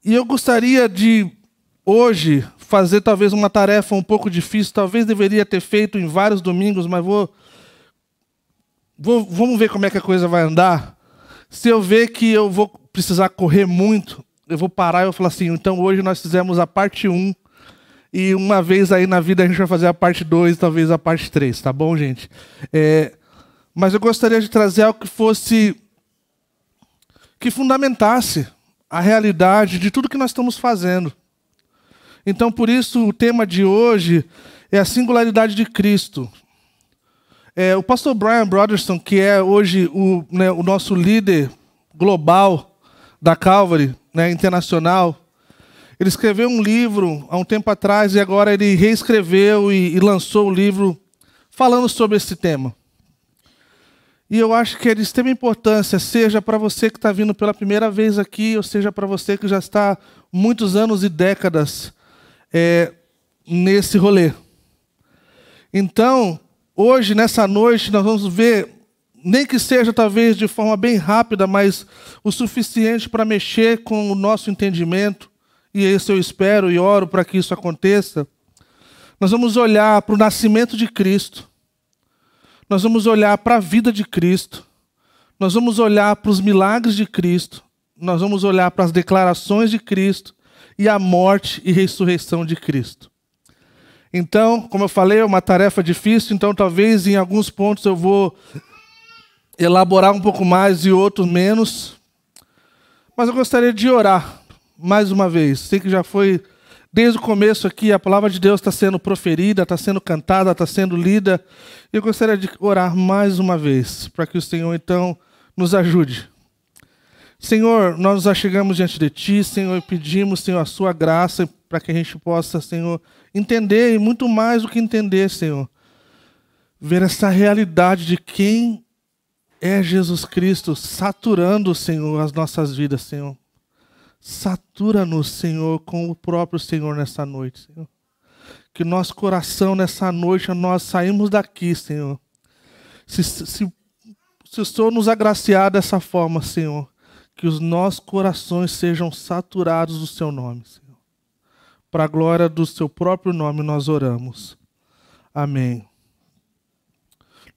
E eu gostaria de, hoje, fazer talvez uma tarefa um pouco difícil, talvez deveria ter feito em vários domingos, mas vamos ver como é que a coisa vai andar. Se eu ver que eu vou precisar correr muito, eu vou parar e eu vou falar assim, então hoje nós fizemos a parte 1, e uma vez aí na vida a gente vai fazer a parte 2, talvez a parte 3, tá bom, gente? Mas eu gostaria de trazer algo que fundamentasse a realidade de tudo que nós estamos fazendo. Então, por isso, o tema de hoje é a singularidade de Cristo. O pastor Brian Broderson, que é hoje o nosso líder global da Calvary, internacional, ele escreveu um livro há um tempo atrás e agora ele reescreveu e lançou o livro falando sobre esse tema. E eu acho que é de extrema importância, seja para você que está vindo pela primeira vez aqui, ou seja para você que já está muitos anos e décadas nesse rolê. Então, hoje, nessa noite, nós vamos ver, nem que seja talvez de forma bem rápida, mas o suficiente para mexer com o nosso entendimento, e isso eu espero e oro para que isso aconteça. Nós vamos olhar para o nascimento de Cristo. Nós vamos olhar para a vida de Cristo, nós vamos olhar para os milagres de Cristo, nós vamos olhar para as declarações de Cristo e a morte e ressurreição de Cristo. Então, como eu falei, é uma tarefa difícil, então talvez em alguns pontos eu vou elaborar um pouco mais e outros menos, mas eu gostaria de orar mais uma vez. Sei que já foi desde o começo aqui, a palavra de Deus está sendo proferida, está sendo cantada, está sendo lida. Eu gostaria de orar mais uma vez, para que o Senhor, então, nos ajude. Senhor, nós nos achegamos diante de Ti, Senhor, e pedimos, Senhor, a Sua graça, para que a gente possa, Senhor, entender, e muito mais do que entender, Senhor, ver essa realidade de quem é Jesus Cristo, saturando, Senhor, as nossas vidas, Senhor. Satura-nos, Senhor, com o próprio Senhor nessa noite, Senhor. Que nosso coração nessa noite, nós saímos daqui, Senhor. Se o Senhor nos agraciar dessa forma, Senhor, que os nossos corações sejam saturados do Seu nome, Senhor. Para a glória do Seu próprio nome nós oramos. Amém.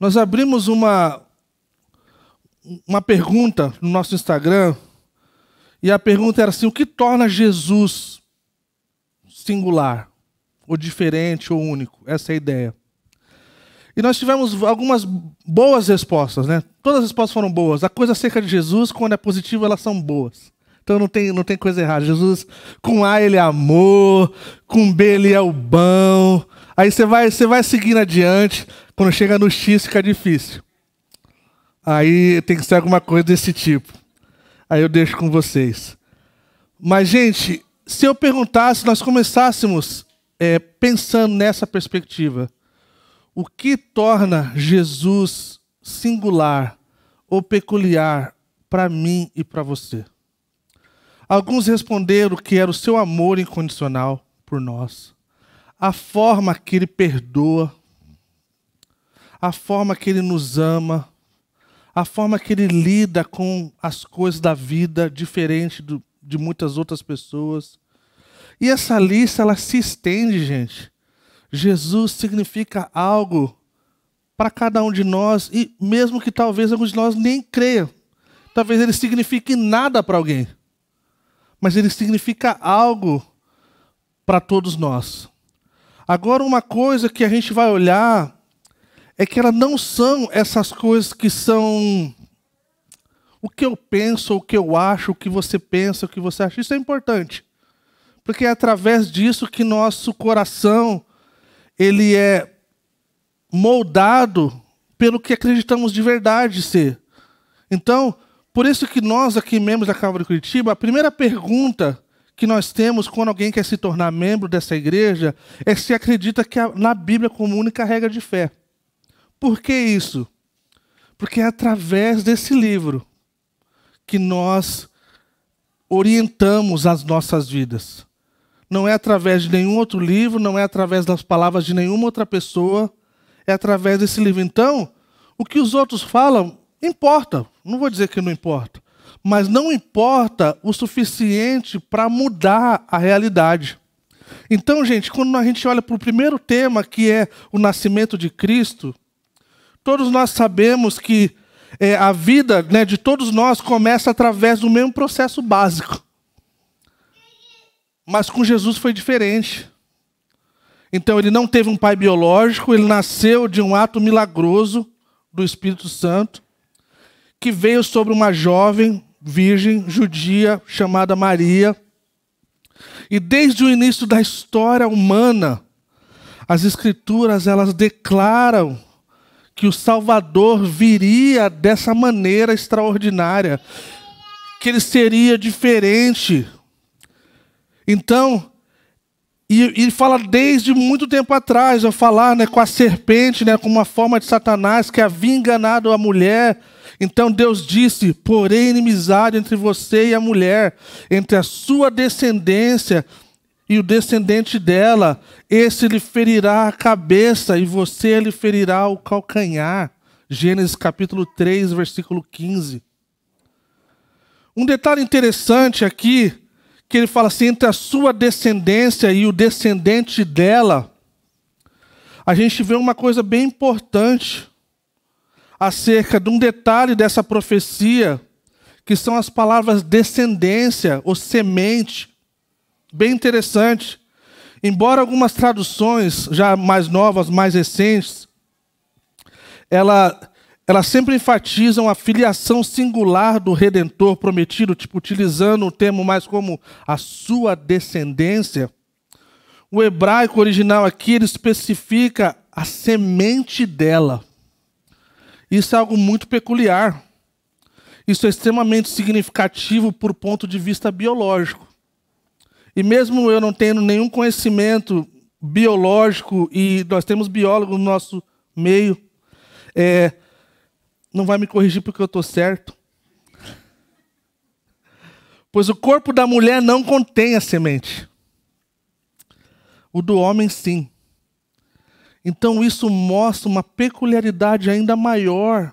Nós abrimos uma pergunta no nosso Instagram. E a pergunta era assim, o que torna Jesus singular, ou diferente, ou único? Essa é a ideia. E nós tivemos algumas boas respostas, né? Todas as respostas foram boas. A coisa acerca de Jesus, quando é positiva, elas são boas. Então não tem coisa errada. Jesus, com A ele é amor, com B ele é o bom. Aí você vai seguindo adiante, quando chega no X fica difícil. Aí tem que ser alguma coisa desse tipo. Aí eu deixo com vocês. Mas, gente, se eu perguntasse, nós começássemos pensando nessa perspectiva. O que torna Jesus singular ou peculiar para mim e para você? Alguns responderam que era o seu amor incondicional por nós. A forma que Ele perdoa. A forma que Ele nos ama. A forma que Ele lida com as coisas da vida, diferente de muitas outras pessoas. E essa lista, ela se estende, gente. Jesus significa algo para cada um de nós, e mesmo que talvez alguns de nós nem creiam. Talvez Ele signifique nada para alguém. Mas Ele significa algo para todos nós. Agora, uma coisa que a gente vai olhar é que elas não são essas coisas que são o que eu penso, o que eu acho, o que você pensa, o que você acha. Isso é importante. Porque é através disso que nosso coração ele é moldado pelo que acreditamos de verdade ser. Então, por isso que nós aqui, membros da Calvary Curitiba, a primeira pergunta que nós temos quando alguém quer se tornar membro dessa igreja é se acredita que na Bíblia como única regra de fé. Por que isso? Porque é através desse livro que nós orientamos as nossas vidas. Não é através de nenhum outro livro, não é através das palavras de nenhuma outra pessoa, é através desse livro. Então, o que os outros falam, importa. Não vou dizer que não importa. mas não importa o suficiente para mudar a realidade. Então, gente, quando a gente olha para o primeiro tema, que é o nascimento de Cristo, todos nós sabemos que a vida, né, de todos nós começa através do mesmo processo básico. Mas com Jesus foi diferente. Então, ele não teve um pai biológico, ele nasceu de um ato milagroso do Espírito Santo, que veio sobre uma jovem virgem judia chamada Maria. E desde o início da história humana, as Escrituras elas declaram que o Salvador viria dessa maneira extraordinária, que ele seria diferente. Então, e fala desde muito tempo atrás, ao falar, né, com a serpente, né, com uma forma de Satanás que havia enganado a mulher. Então Deus disse: porém inimizade entre você e a mulher, entre a sua descendência e o descendente dela, esse lhe ferirá a cabeça e você lhe ferirá o calcanhar. Gênesis capítulo 3, versículo 15. Um detalhe interessante aqui, que ele fala assim, entre a sua descendência e o descendente dela, a gente vê uma coisa bem importante acerca de um detalhe dessa profecia, que são as palavras descendência ou semente. Bem interessante. Embora algumas traduções, já mais novas, mais recentes, elas sempre enfatizam a filiação singular do Redentor prometido, tipo, utilizando o termo mais como a sua descendência. O hebraico original aqui, ele especifica a semente dela. Isso é algo muito peculiar. Isso é extremamente significativo por ponto de vista biológico. E mesmo eu não tendo nenhum conhecimento biológico, e nós temos biólogos no nosso meio, não vai me corrigir porque eu estou certo. Pois o corpo da mulher não contém a semente. O do homem, sim. Então isso mostra uma peculiaridade ainda maior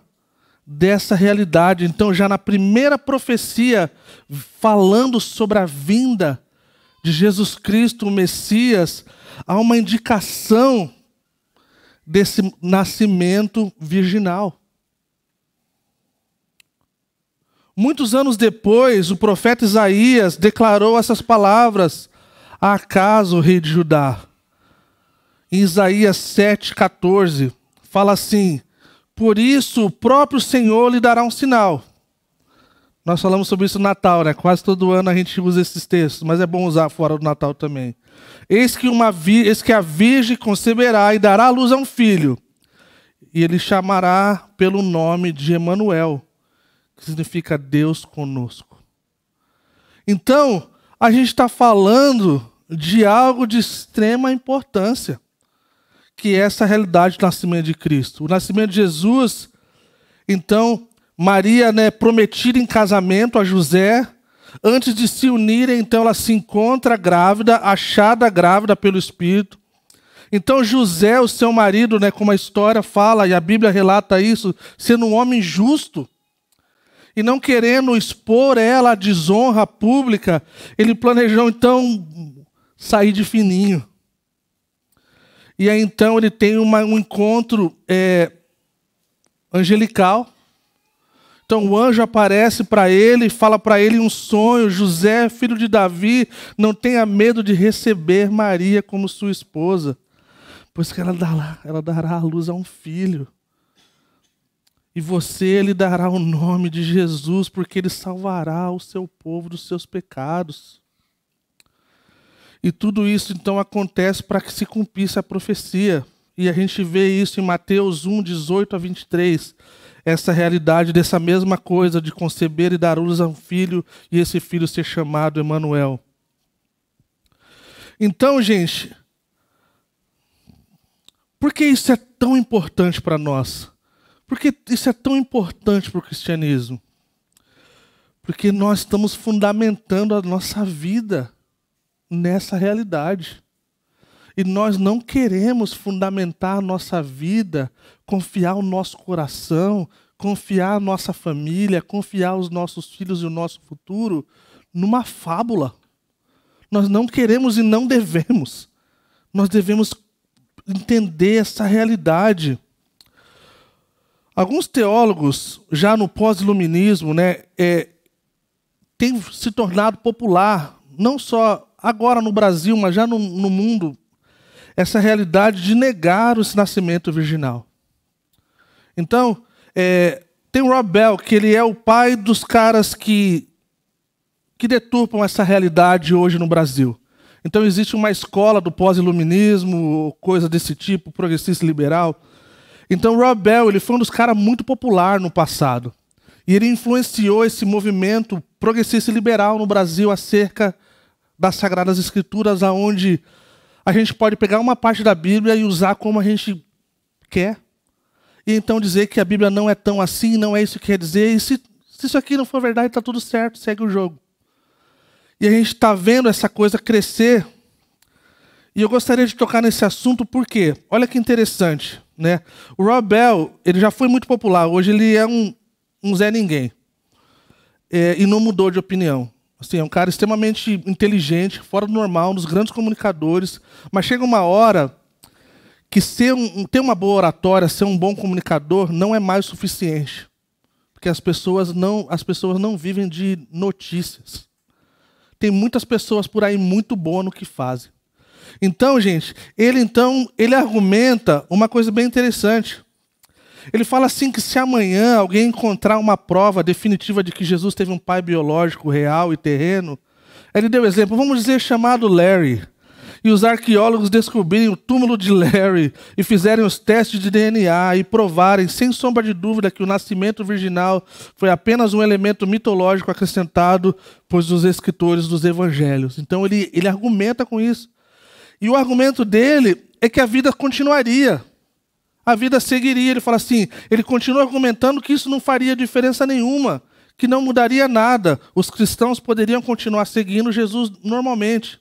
dessa realidade. Então já na primeira profecia, falando sobre a vinda de Jesus Cristo, o Messias, há uma indicação desse nascimento virginal. Muitos anos depois, o profeta Isaías declarou essas palavras a Acas, o rei de Judá. Em Isaías 7,14, fala assim: por isso o próprio Senhor lhe dará um sinal. Nós falamos sobre isso no Natal, né? Quase todo ano a gente usa esses textos, mas é bom usar fora do Natal também. Eis que a virgem conceberá e dará à luz a um filho, e ele chamará pelo nome de Emanuel, que significa Deus conosco. Então, a gente está falando de algo de extrema importância, que é essa realidade do nascimento de Cristo. O nascimento de Jesus, então, Maria, né, prometida em casamento a José, antes de se unirem, então ela se encontra grávida, achada grávida pelo Espírito. Então José, o seu marido, né, como a história fala, e a Bíblia relata isso, sendo um homem justo, e não querendo expor ela à desonra pública, ele planejou então sair de fininho. E aí então ele tem um encontro angelical. Então o anjo aparece para ele e fala para ele um sonho: José, filho de Davi, não tenha medo de receber Maria como sua esposa, pois que ela dará à luz a um filho. E você lhe dará o nome de Jesus, porque ele salvará o seu povo dos seus pecados. E tudo isso então acontece para que se cumprisse a profecia. E a gente vê isso em Mateus 1, 18 a 23. Essa realidade dessa mesma coisa de conceber e dar luz a um filho, e esse filho ser chamado Emanuel. Então, gente, por que isso é tão importante para nós? Por que isso é tão importante para o cristianismo? Porque nós estamos fundamentando a nossa vida nessa realidade. E nós não queremos fundamentar a nossa vida, confiar o nosso coração, confiar a nossa família, confiar os nossos filhos e o nosso futuro numa fábula. Nós não queremos e não devemos. Nós devemos entender essa realidade. Alguns teólogos, já no pós-iluminismo, têm se tornado popular, não só agora no Brasil, mas já no mundo, essa realidade de negar esse nascimento virginal. Então, tem o Rob Bell, que ele é o pai dos caras que deturpam essa realidade hoje no Brasil. Então, existe uma escola do pós-iluminismo, coisa desse tipo, progressista liberal. Então, Rob Bell, ele foi um dos caras muito popular no passado. E ele influenciou esse movimento progressista e liberal no Brasil acerca das Sagradas Escrituras, onde a gente pode pegar uma parte da Bíblia e usar como a gente quer. E então dizer que a Bíblia não é tão assim, não é isso que quer dizer. E se isso aqui não for verdade, está tudo certo, segue o jogo. E a gente está vendo essa coisa crescer. E eu gostaria de tocar nesse assunto porque, olha que interessante, né? O Rob Bell, ele já foi muito popular. Hoje ele é um Zé Ninguém. E não mudou de opinião. Assim, é um cara extremamente inteligente, fora do normal, um dos grandes comunicadores. Mas chega uma hora que ter uma boa oratória, ser um bom comunicador, não é mais suficiente. Porque as pessoas não vivem de notícias. Tem muitas pessoas por aí muito boas no que fazem. Então, gente, ele argumenta uma coisa bem interessante. Ele fala assim que se amanhã alguém encontrar uma prova definitiva de que Jesus teve um pai biológico real e terreno, ele deu exemplo, vamos dizer, chamado Larry, e os arqueólogos descobrirem o túmulo de Larry e fizerem os testes de DNA e provarem, sem sombra de dúvida, que o nascimento virginal foi apenas um elemento mitológico acrescentado por os escritores dos evangelhos. Então ele argumenta com isso. E o argumento dele é que a vida continuaria. A vida seguiria. Ele fala assim, ele continua argumentando que isso não faria diferença nenhuma, que não mudaria nada. Os cristãos poderiam continuar seguindo Jesus normalmente.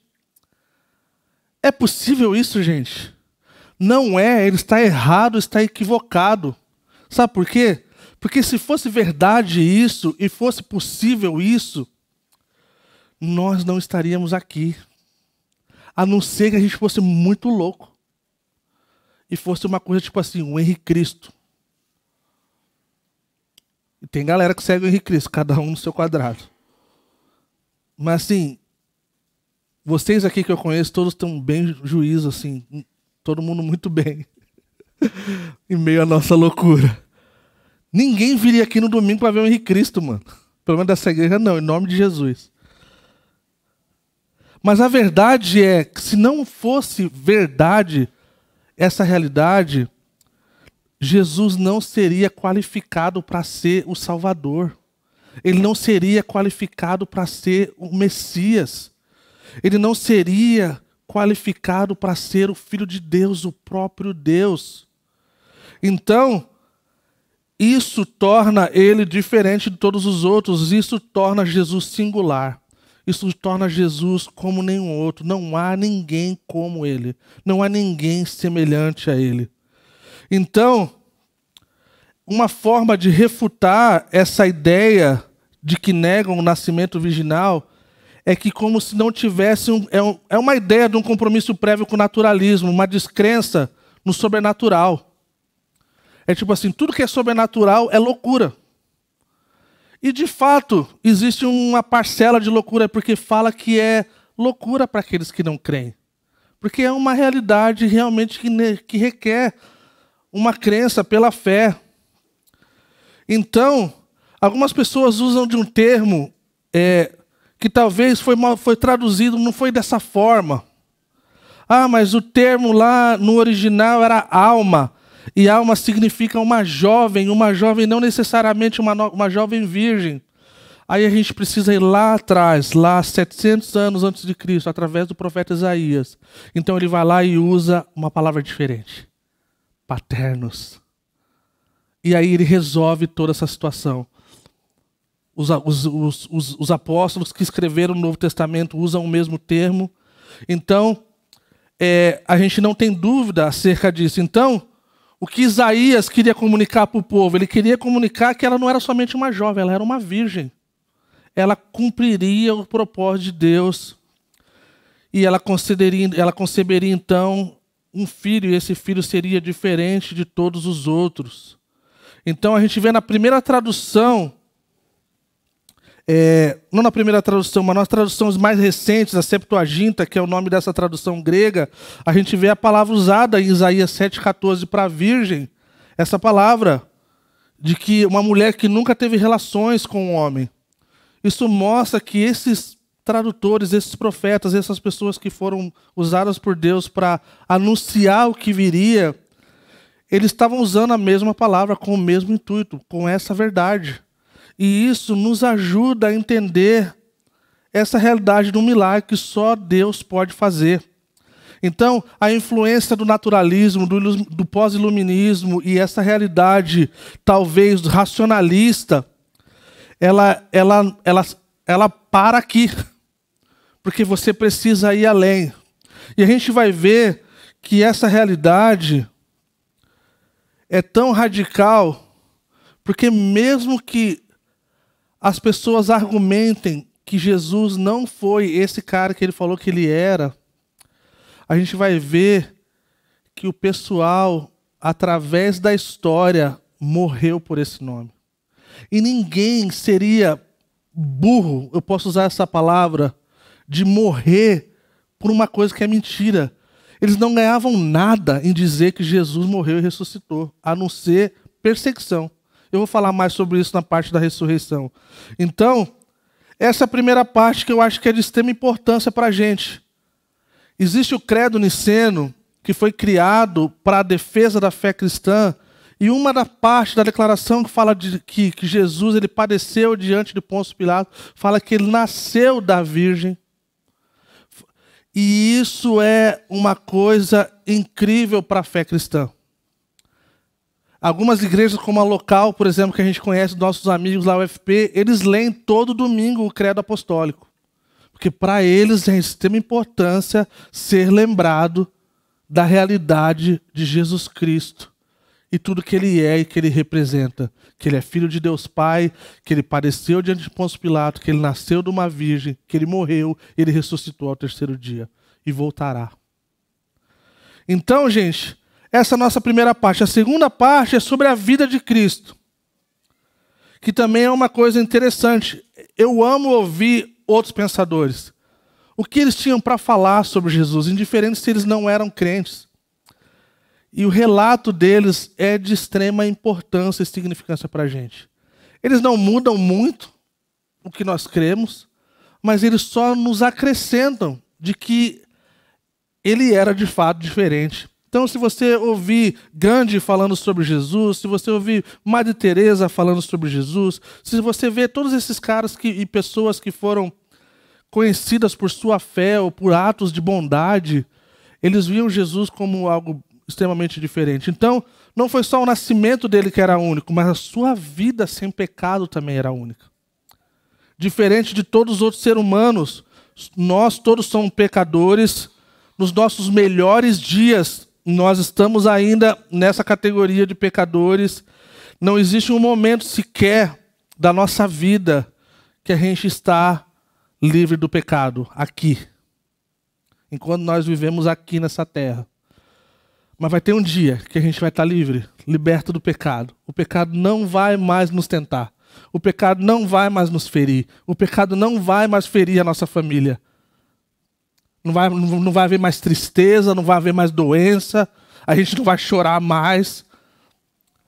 É possível isso, gente? Não é, ele está errado, está equivocado. Sabe por quê? Porque se fosse verdade isso, e fosse possível isso, nós não estaríamos aqui. A não ser que a gente fosse muito louco. E fosse uma coisa tipo assim, o Henrique Cristo. E tem galera que segue o Henrique Cristo, cada um no seu quadrado. Mas assim, vocês aqui que eu conheço, todos têm bem juízo, assim, todo mundo muito bem, em meio à nossa loucura. Ninguém viria aqui no domingo para ver o Henrique Cristo, mano. Pelo menos dessa igreja não, em nome de Jesus. Mas a verdade é que se não fosse verdade essa realidade, Jesus não seria qualificado para ser o Salvador. Ele não seria qualificado para ser o Messias. Ele não seria qualificado para ser o Filho de Deus, o próprio Deus. Então, isso torna ele diferente de todos os outros. Isso torna Jesus singular. Isso torna Jesus como nenhum outro. Não há ninguém como ele. Não há ninguém semelhante a ele. Então, uma forma de refutar essa ideia de que negam o nascimento virginal é que como se não tivesse é uma ideia de um compromisso prévio com o naturalismo, uma descrença no sobrenatural. É tipo assim, tudo que é sobrenatural é loucura. E de fato, existe uma parcela de loucura, porque fala que é loucura para aqueles que não creem. Porque é uma realidade realmente que requer uma crença pela fé. Então, algumas pessoas usam de um termo que talvez foi traduzido, não foi dessa forma. Ah, mas o termo lá no original era alma. E alma significa uma jovem não necessariamente uma jovem virgem. Aí a gente precisa ir lá atrás, lá 700 anos antes de Cristo, através do profeta Isaías. Então ele vai lá e usa uma palavra diferente. Paternos. E aí ele resolve toda essa situação. Os apóstolos que escreveram o Novo Testamento usam o mesmo termo. Então, a gente não tem dúvida acerca disso. Então, O que Isaías queria comunicar para o povo? Ele queria comunicar que ela não era somente uma jovem, ela era uma virgem. Ela cumpriria o propósito de Deus. E ela conceberia então um filho, e esse filho seria diferente de todos os outros. Então a gente vê na primeira tradução, não na primeira tradução, mas nas traduções mais recentes, a Septuaginta, que é o nome dessa tradução grega, a gente vê a palavra usada em Isaías 7,14 para virgem, essa palavra de que uma mulher que nunca teve relações com um homem. Isso mostra que esses tradutores, esses profetas, essas pessoas que foram usadas por Deus para anunciar o que viria, eles estavam usando a mesma palavra com o mesmo intuito, com essa verdade. E isso nos ajuda a entender essa realidade do milagre que só Deus pode fazer. Então, a influência do naturalismo, do pós-iluminismo e essa realidade, talvez, racionalista, ela para aqui. Porque você precisa ir além. E a gente vai ver que essa realidade é tão radical, porque mesmo que as pessoas argumentem que Jesus não foi esse cara que ele falou que ele era, a gente vai ver que o pessoal, através da história, morreu por esse nome. E ninguém seria burro, eu posso usar essa palavra, de morrer por uma coisa que é mentira. Eles não ganhavam nada em dizer que Jesus morreu e ressuscitou, a não ser perseguição. Eu vou falar mais sobre isso na parte da ressurreição. Então, essa é a primeira parte que eu acho que é de extrema importância para a gente. Existe o credo niceno, que foi criado para a defesa da fé cristã, e uma da parte da declaração que fala de que Jesus ele padeceu diante de Pôncio Pilatos, fala que ele nasceu da Virgem. E isso é uma coisa incrível para a fé cristã. Algumas igrejas, como a local, por exemplo, que a gente conhece, nossos amigos lá, UFP, eles leem todo domingo o credo apostólico. Porque para eles é de extrema importância ser lembrado da realidade de Jesus Cristo. E tudo que ele é e que ele representa. Que ele é filho de Deus Pai, que ele padeceu diante de Pôncio Pilatos, que ele nasceu de uma virgem, que ele morreu, ele ressuscitou ao terceiro dia e voltará. Então, gente, essa é a nossa primeira parte. A segunda parte é sobre a vida de Cristo, que também é uma coisa interessante. Eu amo ouvir outros pensadores. O que eles tinham para falar sobre Jesus, indiferente se eles não eram crentes. E o relato deles é de extrema importância e significância para a gente. Eles não mudam muito o que nós cremos, mas eles só nos acrescentam de que ele era de fato diferente. Então, se você ouvir Gandhi falando sobre Jesus, se você ouvir Madre Teresa falando sobre Jesus, se você ver todos esses caras e pessoas que foram conhecidas por sua fé ou por atos de bondade, eles viam Jesus como algo extremamente diferente. Então, não foi só o nascimento dele que era único, mas a sua vida sem pecado também era única. Diferente de todos os outros seres humanos, nós todos somos pecadores. Nos nossos melhores dias, nós estamos ainda nessa categoria de pecadores. Não existe um momento sequer da nossa vida que a gente está livre do pecado, aqui. Enquanto nós vivemos aqui nessa terra. Mas vai ter um dia que a gente vai estar livre, liberto do pecado. O pecado não vai mais nos tentar. O pecado não vai mais nos ferir. O pecado não vai mais ferir a nossa família. Não vai haver mais tristeza, não vai haver mais doença. A gente não vai chorar mais.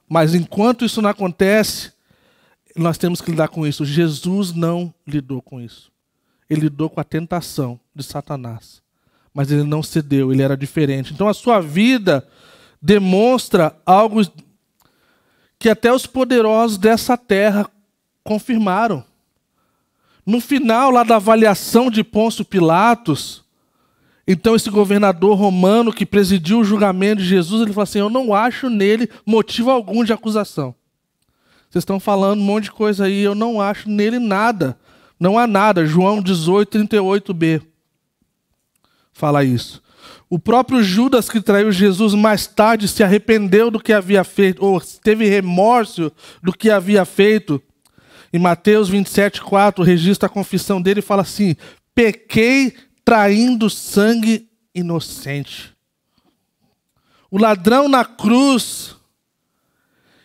Mas enquanto isso não acontece, nós temos que lidar com isso. Jesus não lidou com isso. Ele lidou com a tentação de Satanás. Mas ele não cedeu, ele era diferente. Então a sua vida demonstra algo que até os poderosos dessa terra confirmaram. No final lá da avaliação de Pôncio Pilatos, então esse governador romano que presidiu o julgamento de Jesus, ele falou assim, eu não acho nele motivo algum de acusação. Vocês estão falando um monte de coisa aí, eu não acho nele nada. Não há nada. João 18, 38b. Fala isso. O próprio Judas que traiu Jesus mais tarde se arrependeu do que havia feito, ou teve remorso do que havia feito. Em Mateus 27:4, registra a confissão dele e fala assim: pequei traindo sangue inocente. O ladrão na cruz,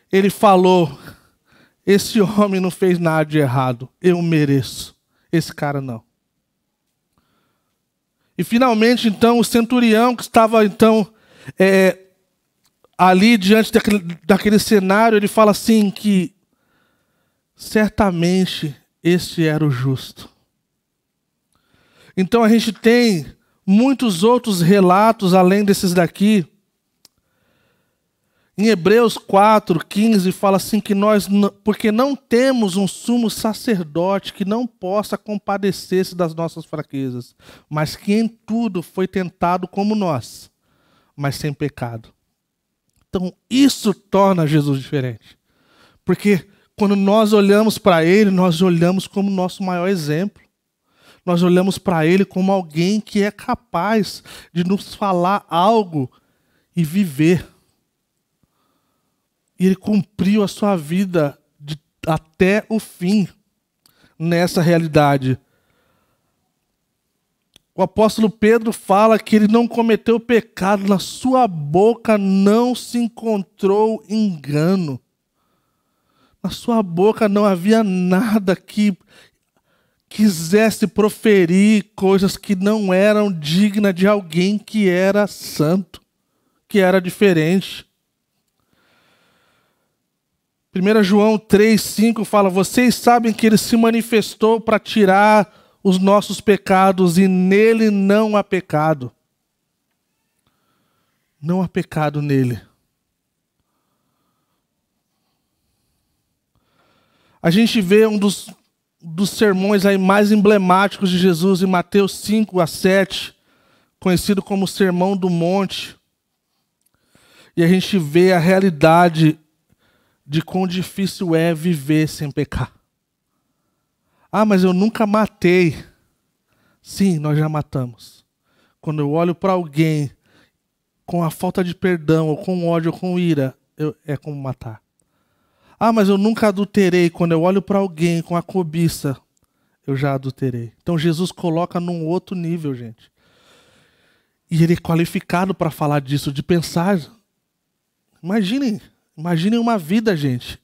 ele falou: esse homem não fez nada de errado, eu mereço, esse cara não. E finalmente, então, o centurião que estava, então, ali diante daquele cenário, ele fala assim que certamente este era o justo. Então a gente tem muitos outros relatos além desses daqui. Em Hebreus 4:15 fala assim que nós, porque não temos um sumo sacerdote que não possa compadecer-se das nossas fraquezas, mas que em tudo foi tentado como nós, mas sem pecado. Então isso torna Jesus diferente. Porque quando nós olhamos para ele, nós olhamos como nosso maior exemplo. Nós olhamos para ele como alguém que é capaz de nos falar algo e viver. E ele cumpriu a sua vida até o fim nessa realidade. O apóstolo Pedro fala que ele não cometeu pecado, na sua boca não se encontrou engano. Na sua boca não havia nada que quisesse proferir coisas que não eram dignas de alguém que era santo, que era diferente. 1 João 3:5 fala: vocês sabem que ele se manifestou para tirar os nossos pecados e nele não há pecado. Não há pecado nele. A gente vê um dos sermões aí mais emblemáticos de Jesus em Mateus 5-7, conhecido como o Sermão do Monte. E a gente vê a realidade de quão difícil é viver sem pecar. Ah, mas eu nunca matei. Sim, nós já matamos. Quando eu olho para alguém com a falta de perdão, ou com ódio, ou com ira, é como matar. Ah, mas eu nunca adulterei. Quando eu olho para alguém com a cobiça, eu já adulterei. Então Jesus coloca num outro nível, gente. E ele é qualificado para falar disso, de pensar. Imaginem uma vida, gente.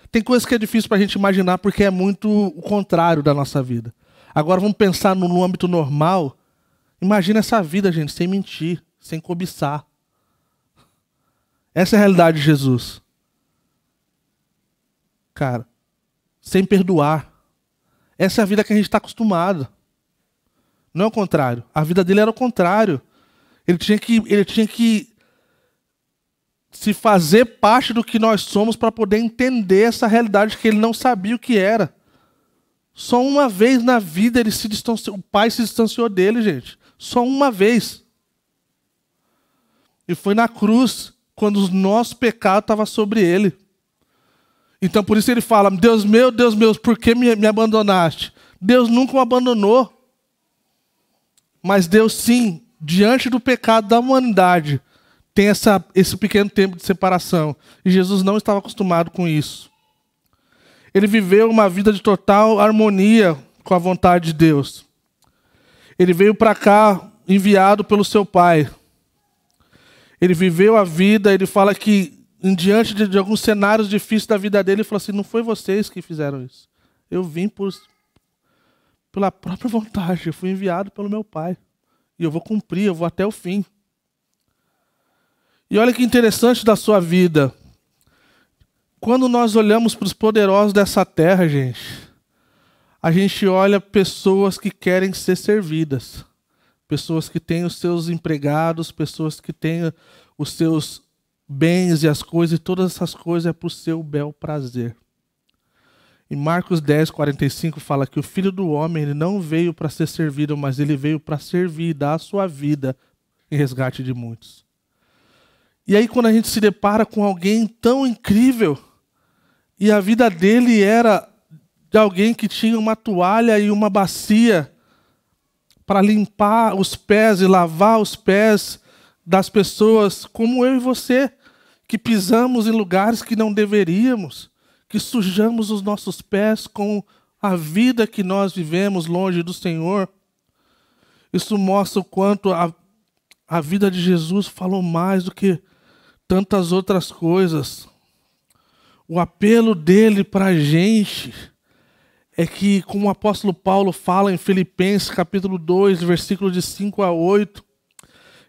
Tem coisas que é difícil para a gente imaginar porque é muito o contrário da nossa vida. Agora vamos pensar no âmbito normal. Imagina essa vida, gente, sem mentir, sem cobiçar. Essa é a realidade de Jesus. Cara, sem perdoar. Essa é a vida que a gente está acostumado. Não é o contrário. A vida dele era o contrário. Ele tinha que se fazer parte do que nós somos para poder entender essa realidade que ele não sabia o que era. Só uma vez na vida ele se distanciou, o pai se distanciou dele, gente. Só uma vez. E foi na cruz, quando o nosso pecado estava sobre ele. Então por isso ele fala: Deus meu, por que me abandonaste? Deus nunca o abandonou. Mas Deus sim, diante do pecado da humanidade, tem esse pequeno tempo de separação. E Jesus não estava acostumado com isso. Ele viveu uma vida de total harmonia com a vontade de Deus. Ele veio para cá enviado pelo seu Pai. Ele viveu a vida, ele fala que, diante de alguns cenários difíceis da vida dele, ele falou assim: não foi vocês que fizeram isso. Eu vim pela própria vontade, eu fui enviado pelo meu Pai. E eu vou cumprir, eu vou até o fim. E olha que interessante da sua vida. Quando nós olhamos para os poderosos dessa terra, gente, a gente olha pessoas que querem ser servidas. Pessoas que têm os seus empregados, pessoas que têm os seus bens e as coisas, e todas essas coisas é para o seu bel prazer. Em Marcos 10:45 fala que o Filho do Homem ele não veio para ser servido, mas ele veio para servir e dar a sua vida em resgate de muitos. E aí quando a gente se depara com alguém tão incrível, e a vida dele era de alguém que tinha uma toalha e uma bacia para limpar os pés e lavar os pés das pessoas como eu e você, que pisamos em lugares que não deveríamos, que sujamos os nossos pés com a vida que nós vivemos longe do Senhor. Isso mostra o quanto a vida de Jesus falou mais do que tantas outras coisas. O apelo dele para a gente é que, como o apóstolo Paulo fala em Filipenses capítulo 2, versículo de 5 a 8,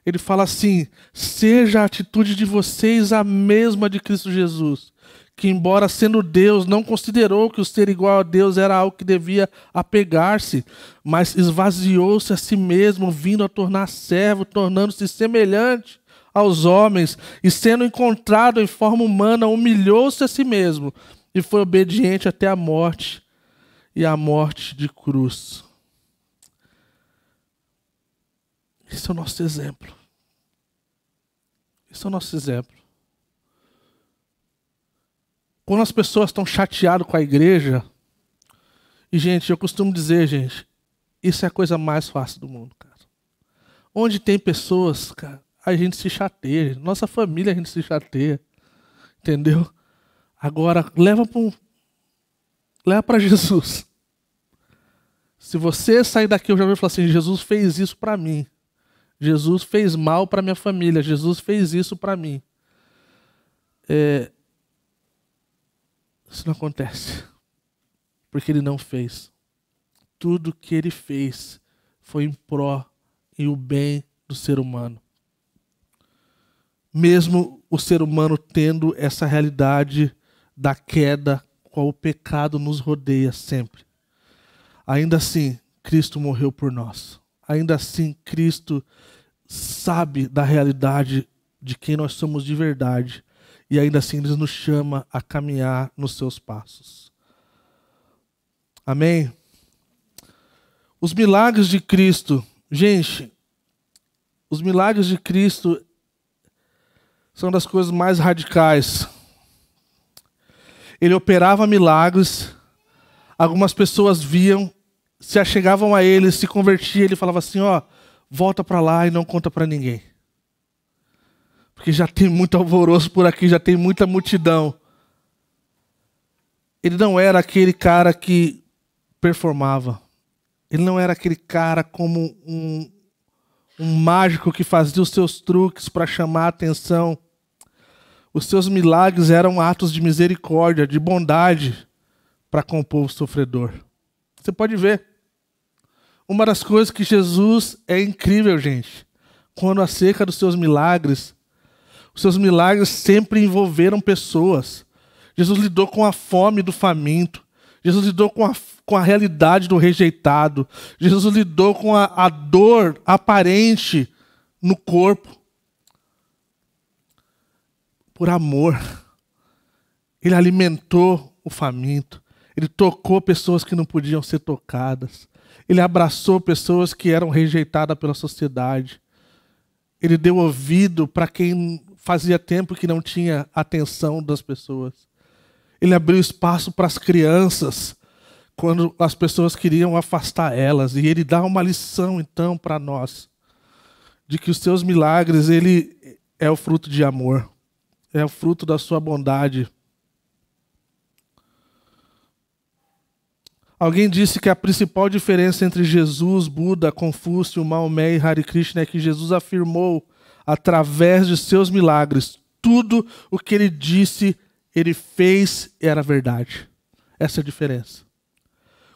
ele fala assim: seja a atitude de vocês a mesma de Cristo Jesus, que embora sendo Deus, não considerou que o ser igual a Deus era algo que devia apegar-se, mas esvaziou-se a si mesmo, vindo a tornar servo, tornando-se semelhante aos homens, e sendo encontrado em forma humana, humilhou-se a si mesmo, e foi obediente até a morte, e a morte de cruz. Esse é o nosso exemplo. Esse é o nosso exemplo. Quando as pessoas estão chateadas com a igreja, e gente, eu costumo dizer, gente, isso é a coisa mais fácil do mundo, cara. Onde tem pessoas, cara, a gente se chateia. Nossa família a gente se chateia. Entendeu? Agora, leva para Jesus. Se você sair daqui, eu já vou falar assim: Jesus fez isso para mim. Jesus fez mal para minha família. Jesus fez isso para mim. Isso não acontece. Porque ele não fez. Tudo que ele fez foi em pró e o bem do ser humano. Mesmo o ser humano tendo essa realidade da queda, qual o pecado nos rodeia sempre. Ainda assim, Cristo morreu por nós. Ainda assim, Cristo sabe da realidade de quem nós somos de verdade. E ainda assim, Ele nos chama a caminhar nos seus passos. Amém? Os milagres de Cristo. Gente, os milagres de Cristo são das coisas mais radicais. Ele operava milagres, algumas pessoas viam, se achegavam a ele, se convertiam, ele falava assim: ó, volta para lá e não conta para ninguém. Porque já tem muito alvoroço por aqui, já tem muita multidão. Ele não era aquele cara que performava. Ele não era aquele cara como um mágico que fazia os seus truques para chamar a atenção. Os seus milagres eram atos de misericórdia, de bondade para com o povo sofredor. Você pode ver. Uma das coisas que Jesus é incrível, gente. Quando acerca dos seus milagres, os seus milagres sempre envolveram pessoas. Jesus lidou com a fome do faminto. Jesus lidou com a realidade do rejeitado. Jesus lidou com a dor aparente no corpo. Por amor. Ele alimentou o faminto. Ele tocou pessoas que não podiam ser tocadas. Ele abraçou pessoas que eram rejeitadas pela sociedade. Ele deu ouvido para quem fazia tempo que não tinha atenção das pessoas. Ele abriu espaço para as crianças quando as pessoas queriam afastar elas. E ele dá uma lição, então, para nós, de que os seus milagres, ele é o fruto de amor. É o fruto da sua bondade. Alguém disse que a principal diferença entre Jesus, Buda, Confúcio, Maomé e Hare Krishna é que Jesus afirmou, através de seus milagres, tudo o que ele disse, ele fez, era verdade. Essa é a diferença.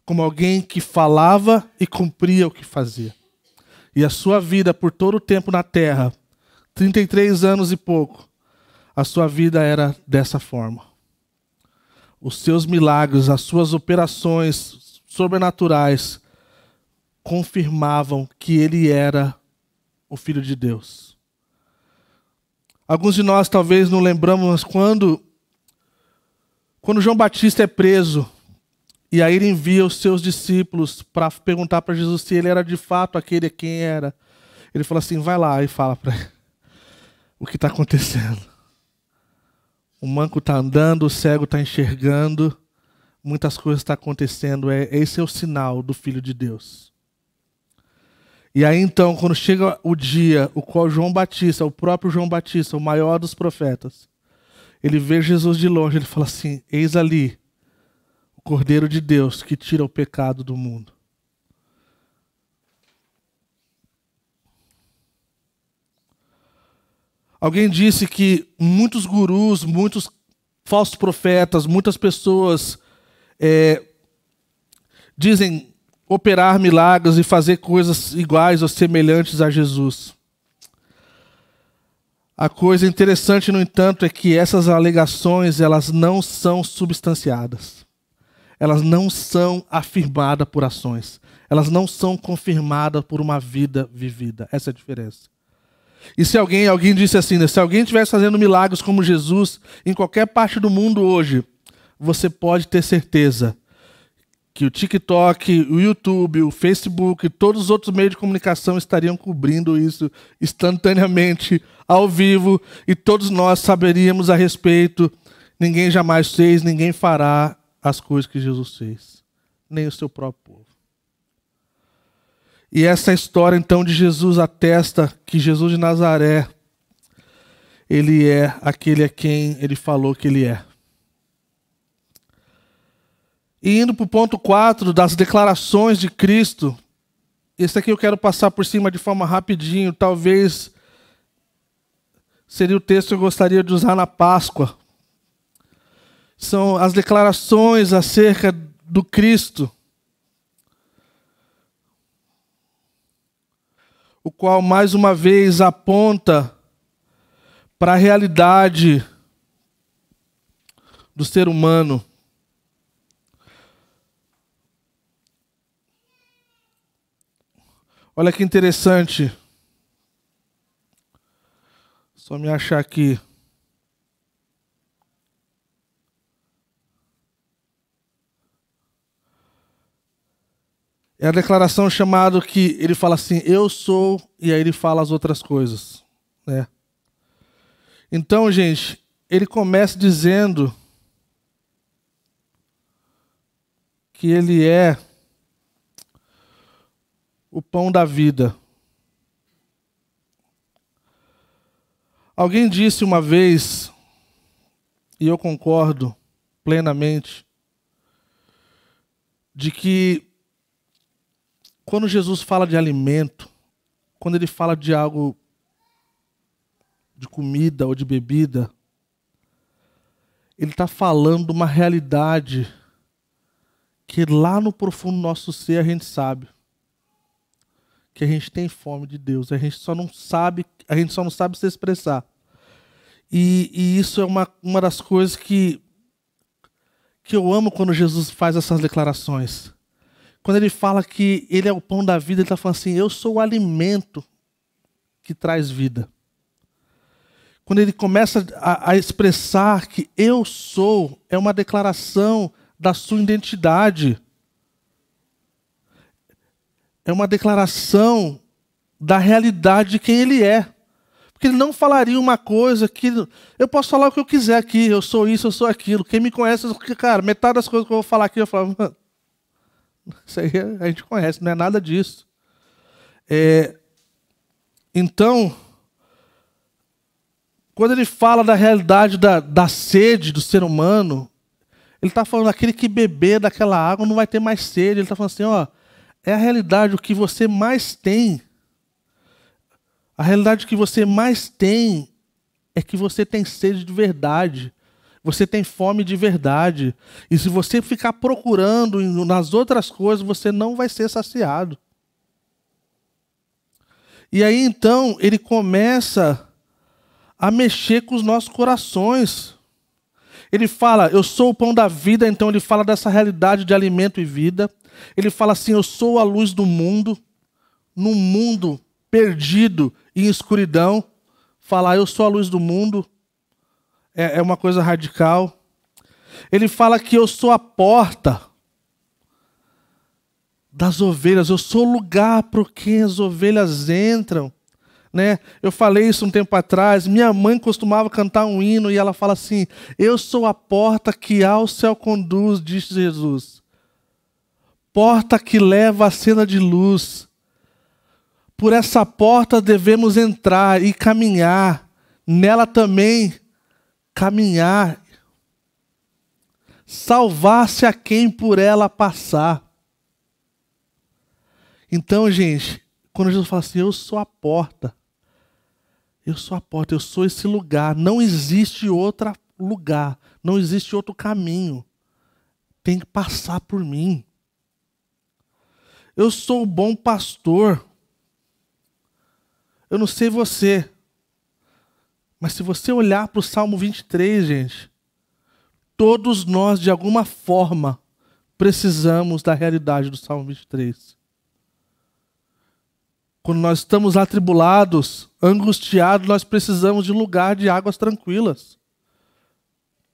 Como alguém que falava e cumpria o que fazia. E a sua vida por todo o tempo na terra, 33 anos e pouco, a sua vida era dessa forma. Os seus milagres, as suas operações sobrenaturais confirmavam que ele era o Filho de Deus. Alguns de nós talvez não lembramos, mas quando João Batista é preso, e aí ele envia os seus discípulos para perguntar para Jesus se ele era de fato aquele a quem era. Ele fala assim: vai lá e fala para ele o que está acontecendo. O manco está andando, o cego está enxergando, muitas coisas estão acontecendo. Esse é o sinal do Filho de Deus. E aí então, quando chega o dia, o qual João Batista, o próprio João Batista, o maior dos profetas, ele vê Jesus de longe, ele fala assim: eis ali o Cordeiro de Deus que tira o pecado do mundo. Alguém disse que muitos gurus, muitos falsos profetas, muitas pessoas dizem operar milagres e fazer coisas iguais ou semelhantes a Jesus. A coisa interessante, no entanto, é que essas alegações, elas não são substanciadas. Elas não são afirmadas por ações. Elas não são confirmadas por uma vida vivida. Essa é a diferença. E se alguém disse assim, né, se alguém estivesse fazendo milagres como Jesus em qualquer parte do mundo hoje, você pode ter certeza que o TikTok, o YouTube, o Facebook, todos os outros meios de comunicação estariam cobrindo isso instantaneamente, ao vivo, e todos nós saberíamos a respeito. Ninguém jamais fez, ninguém fará as coisas que Jesus fez, nem o seu próprio povo. E essa história, então, de Jesus atesta que Jesus de Nazaré, ele é aquele a quem ele falou que ele é. E indo para o ponto 4 das declarações de Cristo, esse aqui eu quero passar por cima de forma rapidinho, talvez seria o texto que eu gostaria de usar na Páscoa. São as declarações acerca do Cristo, o qual mais uma vez aponta para a realidade do ser humano. Olha que interessante. Só me achar aqui. É a declaração chamada que ele fala assim, eu sou, e aí ele fala as outras coisas, né? Então, gente, ele começa dizendo que ele é o pão da vida. Alguém disse uma vez, e eu concordo plenamente, de que quando Jesus fala de alimento, quando ele fala de algo, de comida ou de bebida, ele está falando de uma realidade que lá no profundo do nosso ser a gente sabe. Que a gente tem fome de Deus, a gente só não sabe se expressar. E isso é uma das coisas que eu amo quando Jesus faz essas declarações. Quando ele fala que ele é o pão da vida, ele está falando assim, eu sou o alimento que traz vida. Quando ele começa a expressar que eu sou, é uma declaração da sua identidade. É uma declaração da realidade de quem ele é. Porque ele não falaria uma coisa que... Eu posso falar o que eu quiser aqui, eu sou isso, eu sou aquilo. Quem me conhece, cara, metade das coisas que eu vou falar aqui, eu falo, mano, isso aí a gente conhece, não é nada disso. Então, quando ele fala da realidade da sede do ser humano, ele está falando aquele que beber daquela água não vai ter mais sede. Ele está falando assim, ó, é a realidade, o que você mais tem. A realidade que você mais tem é que você tem sede de verdade. Você tem fome de verdade. E se você ficar procurando nas outras coisas, você não vai ser saciado. E aí, então, ele começa a mexer com os nossos corações. Ele fala, eu sou o pão da vida, então ele fala dessa realidade de alimento e vida. Ele fala assim, eu sou a luz do mundo, num mundo perdido em escuridão. Falar, eu sou a luz do mundo, é uma coisa radical. Ele fala que eu sou a porta das ovelhas, eu sou o lugar para quem as ovelhas entram. Né? Eu falei isso um tempo atrás, minha mãe costumava cantar um hino e ela fala assim, eu sou a porta que ao céu conduz, disse Jesus. Porta que leva a senda de luz. por essa porta devemos entrar e caminhar, nela também caminhar, salvar-se a quem por ela passar. Então, gente, quando Jesus fala assim, eu sou a porta, eu sou a porta, eu sou esse lugar, não existe outro lugar, não existe outro caminho, tem que passar por mim. Eu sou o bom pastor. Eu não sei você, mas se você olhar para o Salmo 23, gente, todos nós, de alguma forma, precisamos da realidade do Salmo 23. Quando nós estamos atribulados, angustiados, nós precisamos de lugar de águas tranquilas.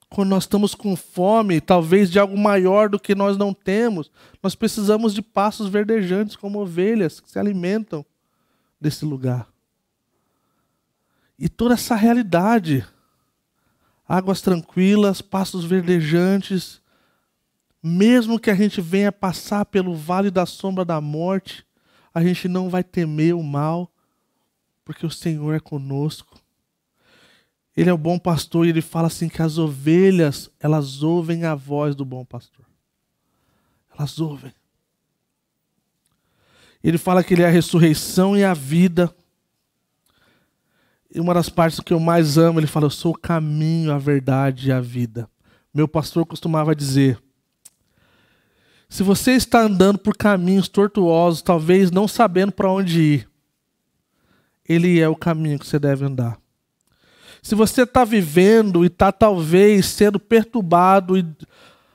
Quando nós estamos com fome, talvez de algo maior do que nós não temos, nós precisamos de pastos verdejantes como ovelhas que se alimentam desse lugar. E toda essa realidade, águas tranquilas, pastos verdejantes, mesmo que a gente venha passar pelo vale da sombra da morte, a gente não vai temer o mal, porque o Senhor é conosco. Ele é o bom pastor e ele fala assim que as ovelhas, elas ouvem a voz do bom pastor. Elas ouvem. Ele fala que ele é a ressurreição e a vida. E uma das partes que eu mais amo, ele fala, eu sou o caminho, a verdade e a vida. Meu pastor costumava dizer, se você está andando por caminhos tortuosos, talvez não sabendo para onde ir, ele é o caminho que você deve andar. Se você está vivendo e está talvez sendo perturbado e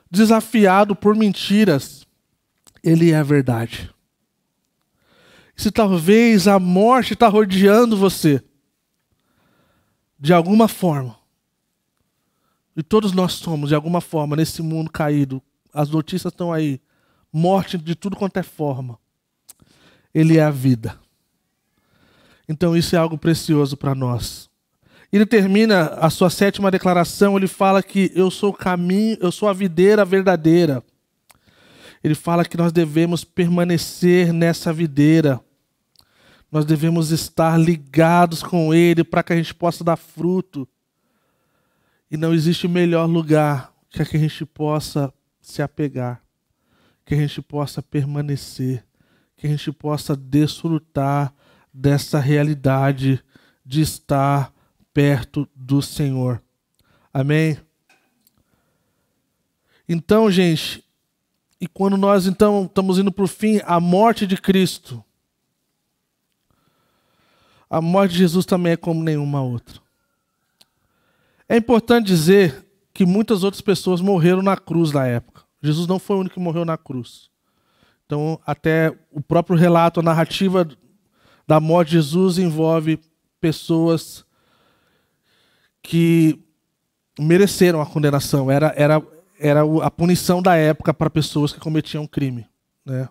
desafiado por mentiras, ele é a verdade. Se talvez a morte está rodeando você, de alguma forma, e todos nós somos de alguma forma nesse mundo caído, as notícias estão aí, morte de tudo quanto é forma, ele é a vida. Então isso é algo precioso para nós. Ele termina a sua 7ª declaração, ele fala que eu sou o caminho, eu sou a videira verdadeira. Ele fala que nós devemos permanecer nessa videira. Nós devemos estar ligados com ele para que a gente possa dar fruto. E não existe melhor lugar que a gente possa se apegar, que a gente possa permanecer, que a gente possa desfrutar dessa realidade de estar perto do Senhor. Amém? Então, gente, e quando nós então estamos indo para o fim, a morte de Cristo, a morte de Jesus também é como nenhuma outra. É importante dizer que muitas outras pessoas morreram na cruz na época. Jesus não foi o único que morreu na cruz. Então, até o próprio relato, a narrativa da morte de Jesus envolve pessoas que mereceram a condenação. Era a punição da época para pessoas que cometiam crime, né?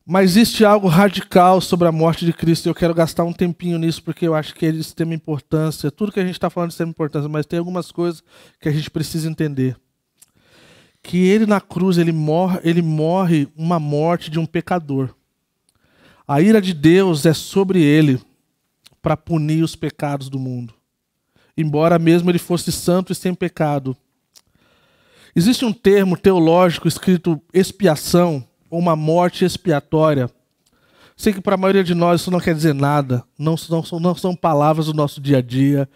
Mas existe algo radical sobre a morte de Cristo, e eu quero gastar um tempinho nisso, porque eu acho que ele tem importância. Tudo que a gente está falando tem importância, mas tem algumas coisas que a gente precisa entender. Que ele na cruz, ele morre uma morte de um pecador. A ira de Deus é sobre ele para punir os pecados do mundo. Embora mesmo ele fosse santo e sem pecado. Existe um termo teológico escrito expiação, ou uma morte expiatória. Sei que para a maioria de nós isso não quer dizer nada, não são palavras do nosso dia a dia,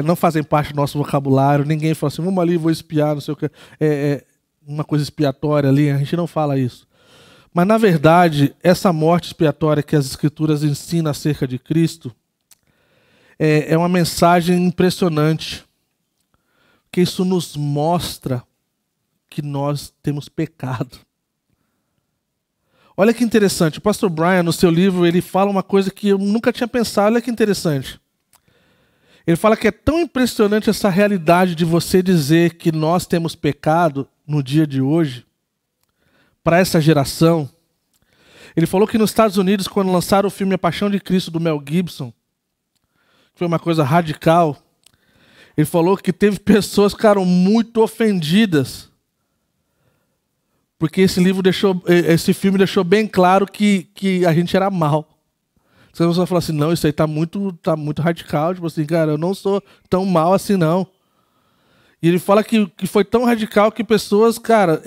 não fazem parte do nosso vocabulário, ninguém fala assim, vamos ali, vou expiar, não sei o que, uma coisa expiatória ali, a gente não fala isso. Mas na verdade, essa morte expiatória que as Escrituras ensinam acerca de Cristo, é uma mensagem impressionante, que isso nos mostra que nós temos pecado. Olha que interessante, o pastor Brian, no seu livro, ele fala uma coisa que eu nunca tinha pensado, olha que interessante. Ele fala que é tão impressionante essa realidade de você dizer que nós temos pecado no dia de hoje, para essa geração. Ele falou que nos Estados Unidos, quando lançaram o filme A Paixão de Cristo, do Mel Gibson, que foi uma coisa radical, ele falou que teve pessoas que ficaram muito ofendidas, Porque esse filme deixou bem claro que a gente era mal. Você vai falar assim, não, isso aí tá muito radical. Tipo assim, cara, eu não sou tão mal assim, não. E ele fala que foi tão radical que pessoas, cara,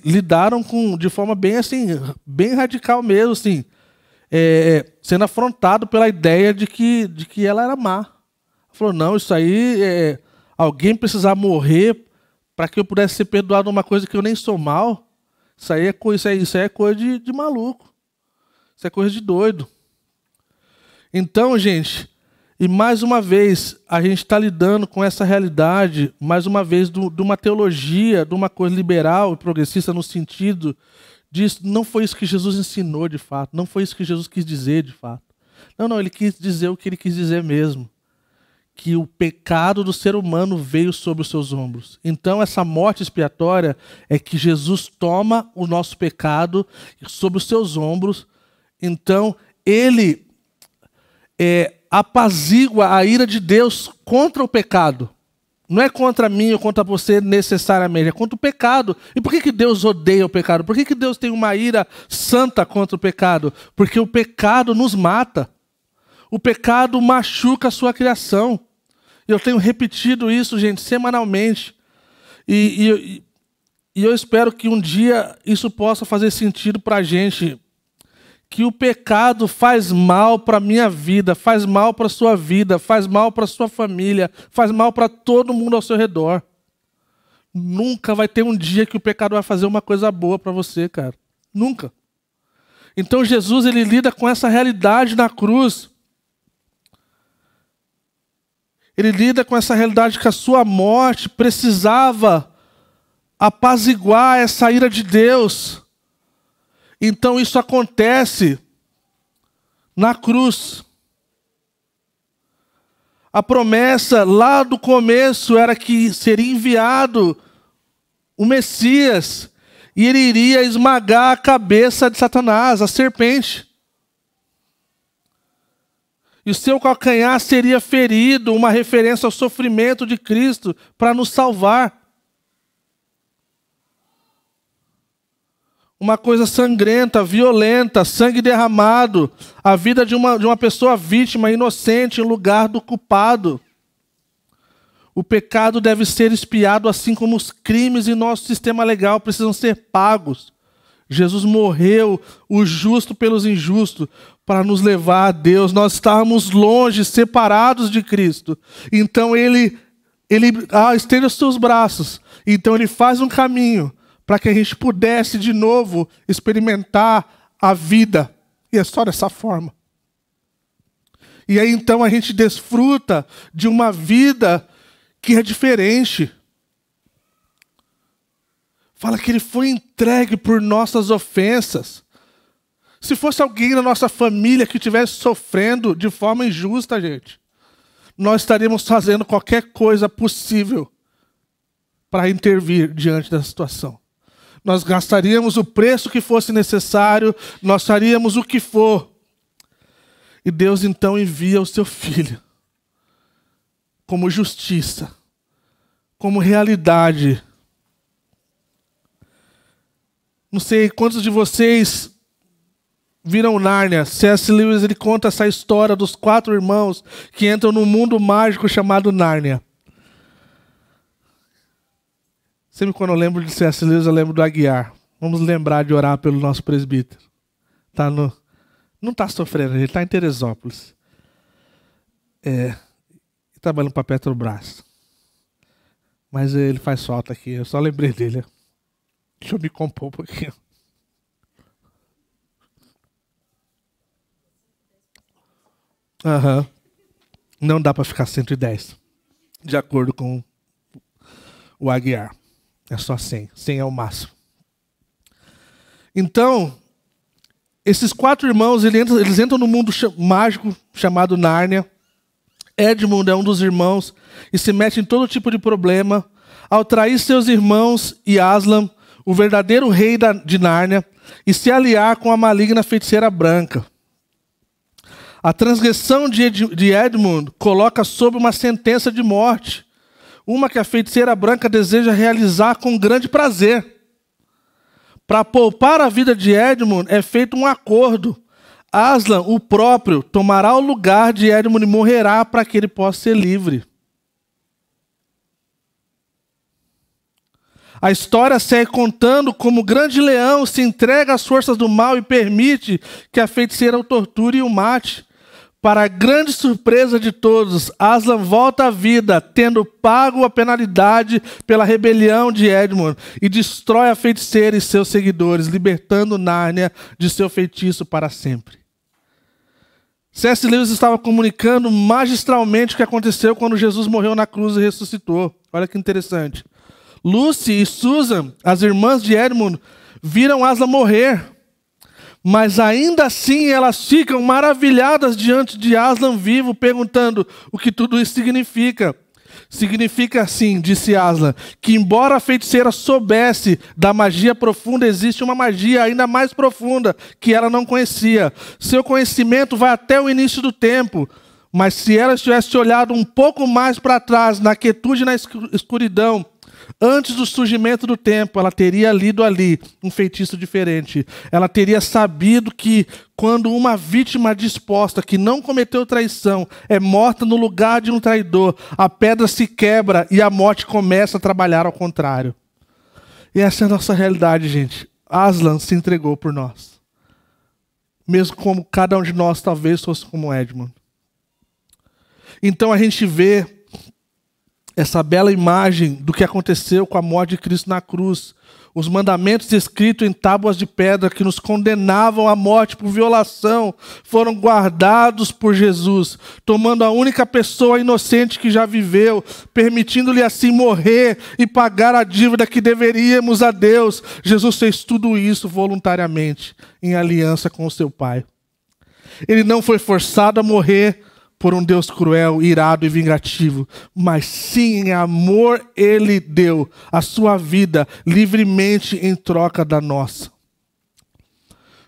lidaram de forma bem assim, bem radical mesmo, assim. Sendo afrontado pela ideia de que ela era má. Falou, não, isso aí, alguém precisar morrer para que eu pudesse ser perdoado de uma coisa que eu nem sou mal, isso aí é coisa de maluco. Isso é coisa de doido. Então, gente, e mais uma vez, a gente está lidando com essa realidade, mais uma vez, de uma teologia, de uma coisa liberal e progressista no sentido disso. Não foi isso que Jesus ensinou de fato, não foi isso que Jesus quis dizer de fato. Não, ele quis dizer o que ele quis dizer mesmo. Que o pecado do ser humano veio sobre os seus ombros. Então, essa morte expiatória é que Jesus toma o nosso pecado sobre os seus ombros. Então, ele apazigua a ira de Deus contra o pecado. Não é contra mim ou contra você necessariamente, é contra o pecado. E por que Deus odeia o pecado? Por que Deus tem uma ira santa contra o pecado? Porque o pecado nos mata. O pecado machuca a sua criação. Eu tenho repetido isso, gente, semanalmente. E eu espero que um dia isso possa fazer sentido para a gente. Que o pecado faz mal para a minha vida, faz mal para a sua vida, faz mal para a sua família, faz mal para todo mundo ao seu redor. Nunca vai ter um dia que o pecado vai fazer uma coisa boa para você, cara. Nunca. Então Jesus, ele lida com essa realidade na cruz. Ele lida com essa realidade que a sua morte precisava apaziguar essa ira de Deus. Então isso acontece na cruz. A promessa lá do começo era que seria enviado o Messias e ele iria esmagar a cabeça de Satanás, a serpente. E o seu calcanhar seria ferido, uma referência ao sofrimento de Cristo para nos salvar. Uma coisa sangrenta, violenta, sangue derramado, a vida de uma pessoa vítima, inocente, em lugar do culpado. O pecado deve ser expiado assim como os crimes em nosso sistema legal precisam ser pagos. Jesus morreu, o justo pelos injustos, para nos levar a Deus. Nós estávamos longe, separados de Cristo. Então ele estende os seus braços. Então ele faz um caminho para que a gente pudesse de novo experimentar a vida. E é só dessa forma. E aí então a gente desfruta de uma vida que é diferente. Fala que ele foi entregue por nossas ofensas. Se fosse alguém da nossa família que estivesse sofrendo de forma injusta, gente, nós estaríamos fazendo qualquer coisa possível para intervir diante da situação. Nós gastaríamos o preço que fosse necessário, nós faríamos o que for. E Deus então envia o seu Filho como justiça, como realidade. Não sei quantos de vocês viram Nárnia. C.S. Lewis, ele conta essa história dos 4 irmãos que entram num mundo mágico chamado Nárnia. Sempre quando eu lembro de C.S. Lewis, eu lembro do Aguiar. Vamos lembrar de orar pelo nosso presbítero. Não está sofrendo, ele está em Teresópolis. Trabalhando para a Petrobras. Mas ele faz falta aqui, eu só lembrei dele. Deixa eu me compor um pouquinho. Não dá para ficar 110. De acordo com o Aguiar. É só 100. 100 é o máximo. Então, esses 4 irmãos, eles entram no mundo mágico chamado Nárnia. Edmund é um dos irmãos e se mete em todo tipo de problema. Ao trair seus irmãos e Aslan, o verdadeiro rei de Nárnia, e se aliar com a maligna feiticeira branca. A transgressão de Edmund coloca sob uma sentença de morte, uma que a feiticeira branca deseja realizar com grande prazer. Para poupar a vida de Edmund, é feito um acordo. Aslan, o próprio, tomará o lugar de Edmund e morrerá para que ele possa ser livre. A história segue contando como o grande leão se entrega às forças do mal e permite que a feiticeira o torture e o mate. Para a grande surpresa de todos, Aslan volta à vida, tendo pago a penalidade pela rebelião de Edmund, e destrói a feiticeira e seus seguidores, libertando Nárnia de seu feitiço para sempre. C.S. Lewis estava comunicando magistralmente o que aconteceu quando Jesus morreu na cruz e ressuscitou. Olha que interessante. Lucy e Susan, as irmãs de Edmund, viram Aslan morrer. Mas ainda assim elas ficam maravilhadas diante de Aslan vivo, perguntando o que tudo isso significa. Significa assim, disse Aslan, que embora a feiticeira soubesse da magia profunda, existe uma magia ainda mais profunda que ela não conhecia. Seu conhecimento vai até o início do tempo. Mas se ela tivesse olhado um pouco mais para trás, na quietude e na escuridão, antes do surgimento do tempo, ela teria lido ali um feitiço diferente. Ela teria sabido que quando uma vítima disposta, que não cometeu traição, é morta no lugar de um traidor, a pedra se quebra e a morte começa a trabalhar ao contrário. E essa é a nossa realidade, gente. Aslan se entregou por nós. Mesmo como cada um de nós talvez fosse como Edmund. Então a gente vê essa bela imagem do que aconteceu com a morte de Cristo na cruz. Os mandamentos escritos em tábuas de pedra que nos condenavam à morte por violação foram guardados por Jesus, tomando a única pessoa inocente que já viveu, permitindo-lhe assim morrer e pagar a dívida que deveríamos a Deus. Jesus fez tudo isso voluntariamente, em aliança com o seu Pai. Ele não foi forçado a morrer por um Deus cruel, irado e vingativo, mas sim em amor ele deu a sua vida livremente em troca da nossa.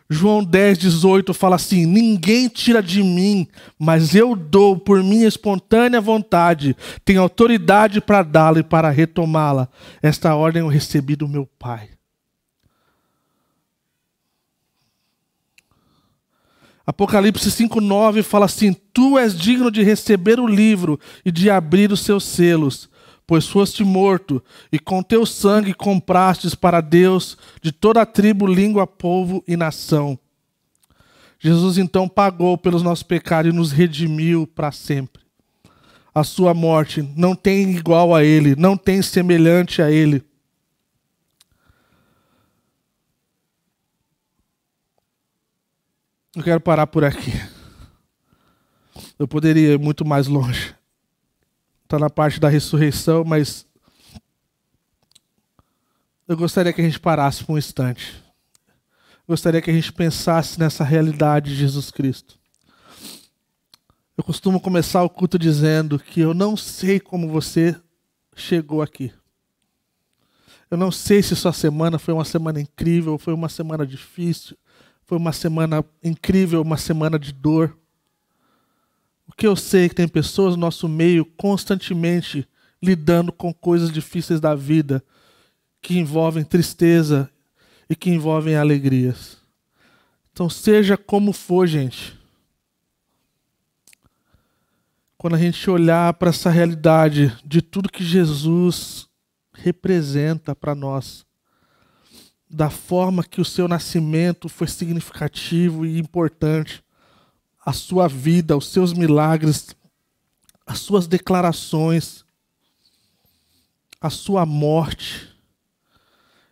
João 10:18 fala assim: ninguém tira de mim, mas eu dou por minha espontânea vontade, tenho autoridade para dá-la e para retomá-la. Esta ordem eu recebi do meu Pai. Apocalipse 5:9 fala assim: tu és digno de receber o livro e de abrir os seus selos, pois foste morto, e com teu sangue comprastes para Deus de toda a tribo, língua, povo e nação. Jesus então pagou pelos nossos pecados e nos redimiu para sempre. A sua morte não tem igual a ele, não tem semelhante a ele. Eu quero parar por aqui. Eu poderia ir muito mais longe. Está na parte da ressurreição, mas eu gostaria que a gente parasse por um instante. Eu gostaria que a gente pensasse nessa realidade de Jesus Cristo. Eu costumo começar o culto dizendo que eu não sei como você chegou aqui. Eu não sei se sua semana foi uma semana incrível, foi uma semana difícil, foi uma semana incrível, uma semana de dor. O que eu sei é que tem pessoas no nosso meio constantemente lidando com coisas difíceis da vida, que envolvem tristeza e que envolvem alegrias. Então, seja como for, gente, quando a gente olhar para essa realidade de tudo que Jesus representa para nós, da forma que o seu nascimento foi significativo e importante, a sua vida, os seus milagres, as suas declarações, a sua morte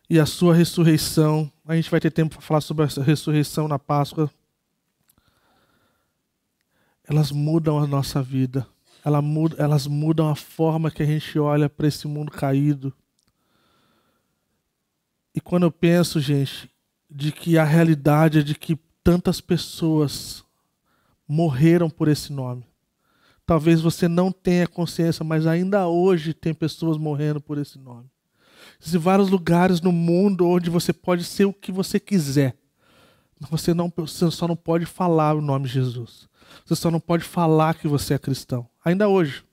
e a sua ressurreição. A gente vai ter tempo para falar sobre essa ressurreição na Páscoa. Elas mudam a nossa vida. Elas mudam a forma que a gente olha para esse mundo caído. E quando eu penso, gente, de que a realidade é de que tantas pessoas morreram por esse nome. Talvez você não tenha consciência, mas ainda hoje tem pessoas morrendo por esse nome. Existem vários lugares no mundo onde você pode ser o que você quiser. Você só não pode falar o nome de Jesus. Você só não pode falar que você é cristão. Ainda hoje.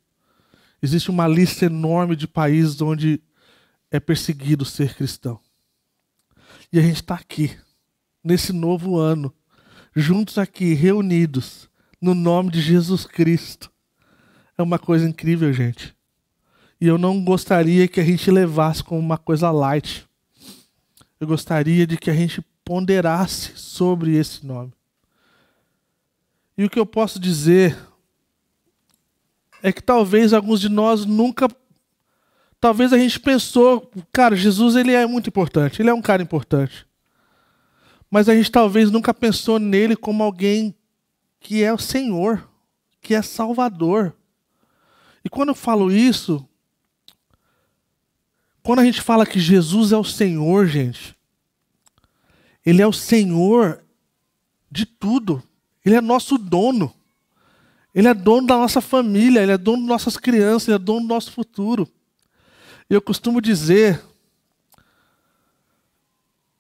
Existe uma lista enorme de países onde é perseguido ser cristão. E a gente está aqui, nesse novo ano, juntos aqui, reunidos, no nome de Jesus Cristo. É uma coisa incrível, gente. E eu não gostaria que a gente levasse como uma coisa light. Eu gostaria de que a gente ponderasse sobre esse nome. E o que eu posso dizer é que talvez alguns de nós nunca... Talvez a gente pensou, cara, Jesus ele é muito importante, ele é um cara importante. Mas a gente talvez nunca pensou nele como alguém que é o Senhor, que é Salvador. E quando eu falo isso, quando a gente fala que Jesus é o Senhor, gente, ele é o Senhor de tudo. Ele é nosso dono. Ele é dono da nossa família, ele é dono das nossas crianças, ele é dono do nosso futuro. E eu costumo dizer,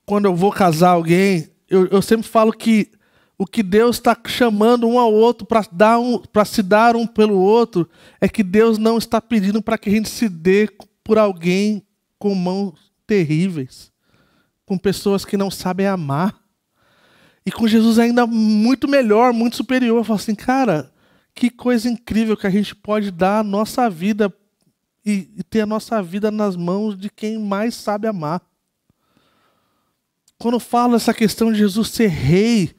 quando eu vou casar alguém, eu sempre falo que o que Deus está chamando um ao outro para se dar um pelo outro, é que Deus não está pedindo para que a gente se dê por alguém com mãos terríveis, com pessoas que não sabem amar. E com Jesus ainda muito melhor, muito superior. Eu falo assim, cara, que coisa incrível que a gente pode dar a nossa vida e ter a nossa vida nas mãos de quem mais sabe amar. Quando eu falo essa questão de Jesus ser rei,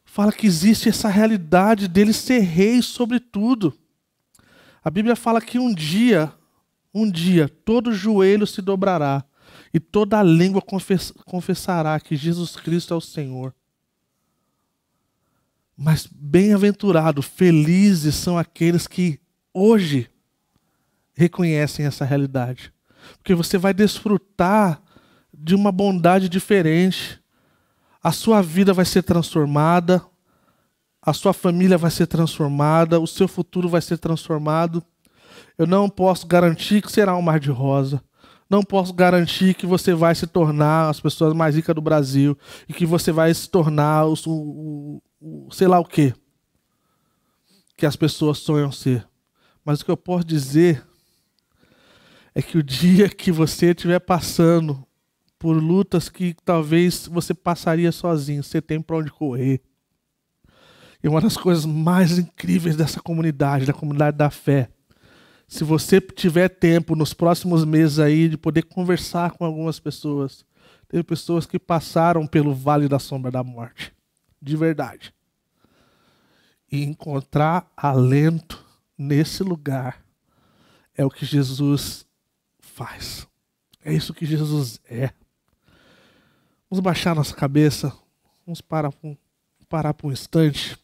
fala que existe essa realidade dele ser rei sobre tudo. A Bíblia fala que um dia, todo joelho se dobrará e toda língua confessará que Jesus Cristo é o Senhor. Mas bem-aventurado, felizes são aqueles que hoje reconhecem essa realidade. Porque você vai desfrutar de uma bondade diferente. A sua vida vai ser transformada, a sua família vai ser transformada, o seu futuro vai ser transformado. Eu não posso garantir que será um mar de rosa. Não posso garantir que você vai se tornar as pessoas mais ricas do Brasil e que você vai se tornar sei lá o quê que as pessoas sonham ser. Mas o que eu posso dizer é que o dia que você estiver passando por lutas que talvez você passaria sozinho, você tem para onde correr. E uma das coisas mais incríveis dessa comunidade, da comunidade da fé, se você tiver tempo nos próximos meses aí de poder conversar com algumas pessoas, tem pessoas que passaram pelo vale da sombra da morte, de verdade. E encontrar alento nesse lugar é o que Jesus faz. É isso que Jesus é. Vamos baixar nossa cabeça, vamos parar por um instante.